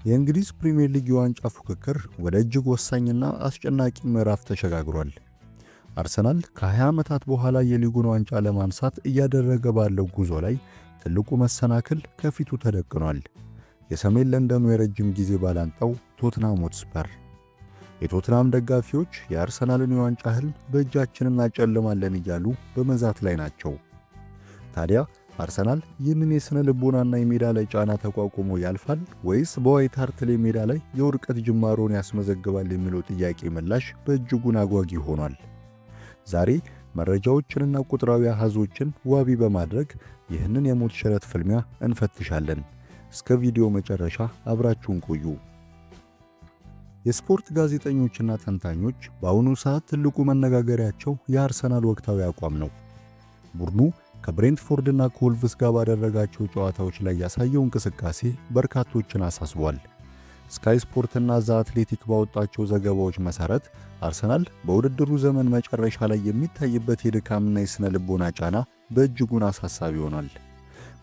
የእንግሊዝ ፕሪሚየር ሊግ የዋንጫ ፉክክር ወደ እጅግ ወሳኝና አስጨናቂ ምዕራፍ ተሸጋግሯል። አርሰናል ከ20 ዓመታት በኋላ የሊጉን ዋንጫ ለማንሳት እያደረገ ባለው ጉዞ ላይ ትልቁ መሰናክል ከፊቱ ተደቅኗል። የሰሜን ለንደኑ የረጅም ጊዜ ባላንጣው ቶትናም ሆትስፐር። የቶትናም ደጋፊዎች የአርሰናልን የዋንጫ ህልም በእጃችን እናጨልማለን እያሉ በመዛት ላይ ናቸው። ታዲያ አርሰናል ይህንን የሥነ ልቦናና የሜዳ ላይ ጫና ተቋቁሞ ያልፋል ወይስ በዋይት ሃርት ሌይ ሜዳ ላይ የውድቀት ጅማሮን ያስመዘግባል የሚለው ጥያቄ ምላሽ በእጅጉን አጓጊ ሆኗል። ዛሬ መረጃዎችንና ቁጥራዊ አሃዞችን ዋቢ በማድረግ ይህንን የሞት ሽረት ፍልሚያ እንፈትሻለን። እስከ ቪዲዮ መጨረሻ አብራችሁን ቆዩ። የስፖርት ጋዜጠኞችና ተንታኞች በአሁኑ ሰዓት ትልቁ መነጋገሪያቸው የአርሰናል ወቅታዊ አቋም ነው። ቡድኑ ከብሬንትፎርድና ከወልቭስ ጋር ባደረጋቸው ጨዋታዎች ላይ ያሳየው እንቅስቃሴ በርካቶችን አሳስቧል። ስካይ ስፖርትና ዘ አትሌቲክ ባወጣቸው ዘገባዎች መሰረት አርሰናል በውድድሩ ዘመን መጨረሻ ላይ የሚታይበት የድካምና የሥነ ልቦና ጫና በእጅጉን አሳሳቢ ሆኗል።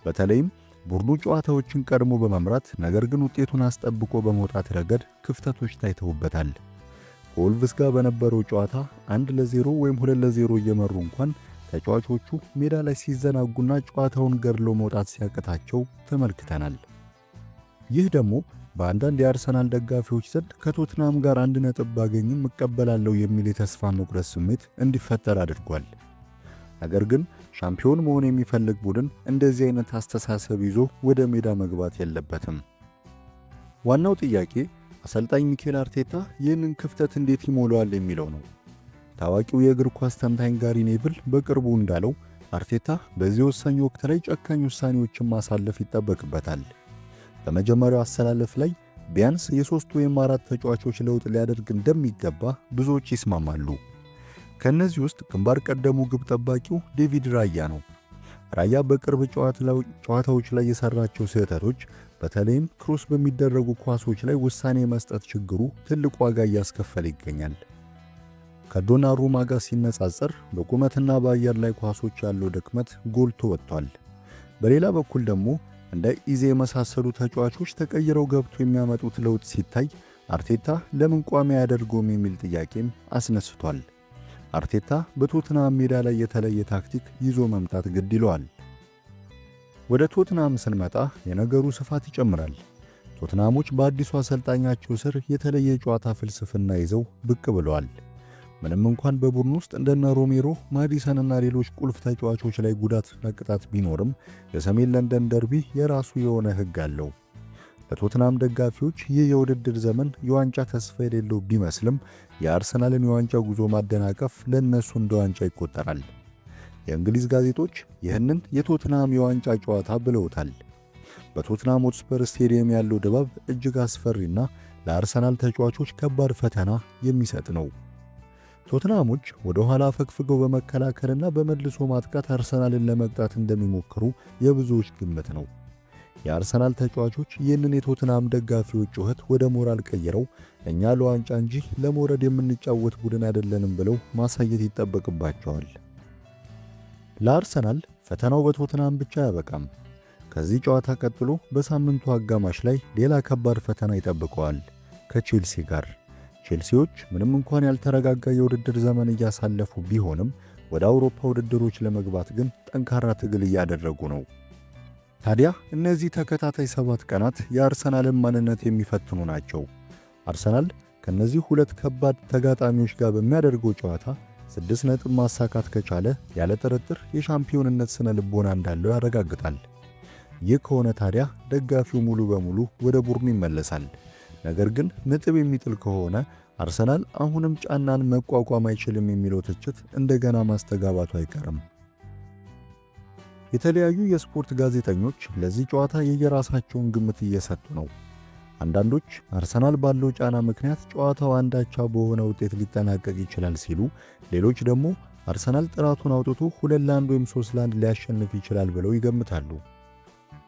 በተለይም ቡድኑ ጨዋታዎችን ቀድሞ በመምራት ነገር ግን ውጤቱን አስጠብቆ በመውጣት ረገድ ክፍተቶች ታይተውበታል። ከወልቭስ ጋር በነበረው ጨዋታ 1-0 ወይም 2-0 እየመሩ እንኳን ተጫዋቾቹ ሜዳ ላይ ሲዘናጉና ጨዋታውን ገድለው መውጣት ሲያቅታቸው ተመልክተናል። ይህ ደግሞ በአንዳንድ የአርሰናል ደጋፊዎች ዘንድ ከቶትናም ጋር 1 ነጥብ ባገኝም እቀበላለሁ የሚል የተስፋ መቁረጥ ስሜት እንዲፈጠር አድርጓል። ነገር ግን ሻምፒዮን መሆን የሚፈልግ ቡድን እንደዚህ አይነት አስተሳሰብ ይዞ ወደ ሜዳ መግባት የለበትም። ዋናው ጥያቄ አሰልጣኝ ሚኬል አርቴታ ይህንን ክፍተት እንዴት ይሞላዋል የሚለው ነው። ታዋቂው የእግር ኳስ ተንታኝ ጋሪ ኔቭል በቅርቡ እንዳለው አርቴታ በዚህ ወሳኝ ወቅት ላይ ጨካኝ ውሳኔዎችን ማሳለፍ ይጠበቅበታል። በመጀመሪያው አሰላለፍ ላይ ቢያንስ የ3 ወይም 4 ተጫዋቾች ለውጥ ሊያደርግ እንደሚገባ ብዙዎች ይስማማሉ። ከነዚህ ውስጥ ግንባር ቀደሙ ግብ ጠባቂው ዴቪድ ራያ ነው። ራያ በቅርብ ጨዋታዎች ላይ የሰራቸው ስህተቶች በተለይም ክሮስ በሚደረጉ ኳሶች ላይ ውሳኔ መስጠት ችግሩ ትልቅ ዋጋ እያስከፈለ ይገኛል። ከዶናሩማ ጋር ሲነጻጸር በቁመትና በአየር ላይ ኳሶች ያለው ድክመት ጎልቶ ወጥቷል። በሌላ በኩል ደግሞ እንደ ኢዜ የመሳሰሉ ተጫዋቾች ተቀይረው ገብቶ የሚያመጡት ለውጥ ሲታይ አርቴታ ለምን ቋሚ አያደርገውም የሚል ጥያቄም አስነስቷል። አርቴታ በቶትናም ሜዳ ላይ የተለየ ታክቲክ ይዞ መምጣት ግድ ይለዋል። ወደ ቶትናም ስንመጣ የነገሩ ስፋት ይጨምራል። ቶትናሞች በአዲሱ አሰልጣኛቸው ስር የተለየ ጨዋታ ፍልስፍና ይዘው ብቅ ብለዋል። ምንም እንኳን በቡድን ውስጥ እንደነ ሮሜሮ፣ ማዲሰንና ሌሎች ቁልፍ ተጫዋቾች ላይ ጉዳትና ቅጣት ቢኖርም የሰሜን ለንደን ደርቢ የራሱ የሆነ ሕግ አለው። ለቶትናም ደጋፊዎች ይህ የውድድር ዘመን የዋንጫ ተስፋ የሌለው ቢመስልም የአርሰናልን የዋንጫ ጉዞ ማደናቀፍ ለነሱ እንደ ዋንጫ ይቆጠራል። የእንግሊዝ ጋዜጦች ይህንን የቶትናም የዋንጫ ጨዋታ ብለውታል። በቶትናም ሆትስፐር ስቴዲየም ያለው ድባብ እጅግ አስፈሪና ለአርሰናል ተጫዋቾች ከባድ ፈተና የሚሰጥ ነው። ቶትናሞች ወደ ኋላ ፈግፍገው በመከላከልና በመልሶ ማጥቃት አርሰናልን ለመቅጣት እንደሚሞክሩ የብዙዎች ግምት ነው። የአርሰናል ተጫዋቾች ይህንን የቶትናም ደጋፊዎች ጩኸት ወደ ሞራል ቀይረው እኛ ለዋንጫ እንጂ ለመውረድ የምንጫወት ቡድን አይደለንም ብለው ማሳየት ይጠበቅባቸዋል። ለአርሰናል ፈተናው በቶትናም ብቻ አያበቃም። ከዚህ ጨዋታ ቀጥሎ በሳምንቱ አጋማሽ ላይ ሌላ ከባድ ፈተና ይጠብቀዋል ከቼልሲ ጋር። ቼልሲዎች ምንም እንኳን ያልተረጋጋ የውድድር ዘመን እያሳለፉ ቢሆንም ወደ አውሮፓ ውድድሮች ለመግባት ግን ጠንካራ ትግል እያደረጉ ነው። ታዲያ እነዚህ ተከታታይ 7 ቀናት የአርሰናልን ማንነት የሚፈትኑ ናቸው። አርሰናል ከነዚህ 2 ከባድ ተጋጣሚዎች ጋር በሚያደርገው ጨዋታ 6 ነጥብ ማሳካት ከቻለ ያለ ጥርጥር የሻምፒዮንነት ስነ ልቦና እንዳለው ያረጋግጣል። ይህ ከሆነ ታዲያ ደጋፊው ሙሉ በሙሉ ወደ ቡድኑ ይመለሳል። ነገር ግን ነጥብ የሚጥል ከሆነ አርሰናል አሁንም ጫናን መቋቋም አይችልም የሚለው ትችት እንደገና ማስተጋባቱ አይቀርም። የተለያዩ የስፖርት ጋዜጠኞች ለዚህ ጨዋታ የየራሳቸውን ግምት እየሰጡ ነው። አንዳንዶች አርሰናል ባለው ጫና ምክንያት ጨዋታው አንዳቻ በሆነ ውጤት ሊጠናቀቅ ይችላል ሲሉ፣ ሌሎች ደግሞ አርሰናል ጥራቱን አውጥቶ 2-1 ወይም 3-1 ሊያሸንፍ ይችላል ብለው ይገምታሉ።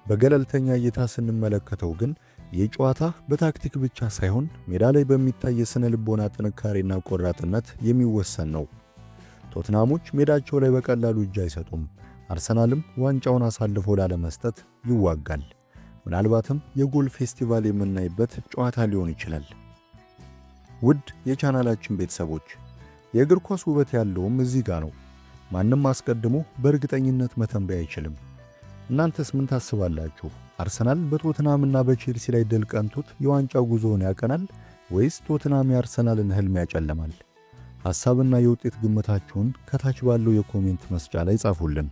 በገለልተኛ እይታ ስንመለከተው ግን ይህ ጨዋታ በታክቲክ ብቻ ሳይሆን ሜዳ ላይ በሚታይ የሥነ ልቦና ጥንካሬና ቆራጥነት የሚወሰን ነው። ቶትናሞች ሜዳቸው ላይ በቀላሉ እጅ አይሰጡም። አርሰናልም ዋንጫውን አሳልፎ ላለመስጠት ይዋጋል። ምናልባትም የጎል ፌስቲቫል የምናይበት ጨዋታ ሊሆን ይችላል። ውድ የቻናላችን ቤተሰቦች የእግር ኳስ ውበት ያለውም እዚህ ጋር ነው። ማንም አስቀድሞ በእርግጠኝነት መተንበይ አይችልም። እናንተስ ምን ታስባላችሁ? አርሰናል በቶትናምና በቼልሲ ላይ ድል ቀንቶት የዋንጫው ጉዞውን ያቀናል ወይስ ቶትናም የአርሰናልን ህልም ያጨለማል? ሐሳብና የውጤት ግምታችሁን ከታች ባለው የኮሜንት መስጫ ላይ ጻፉልን።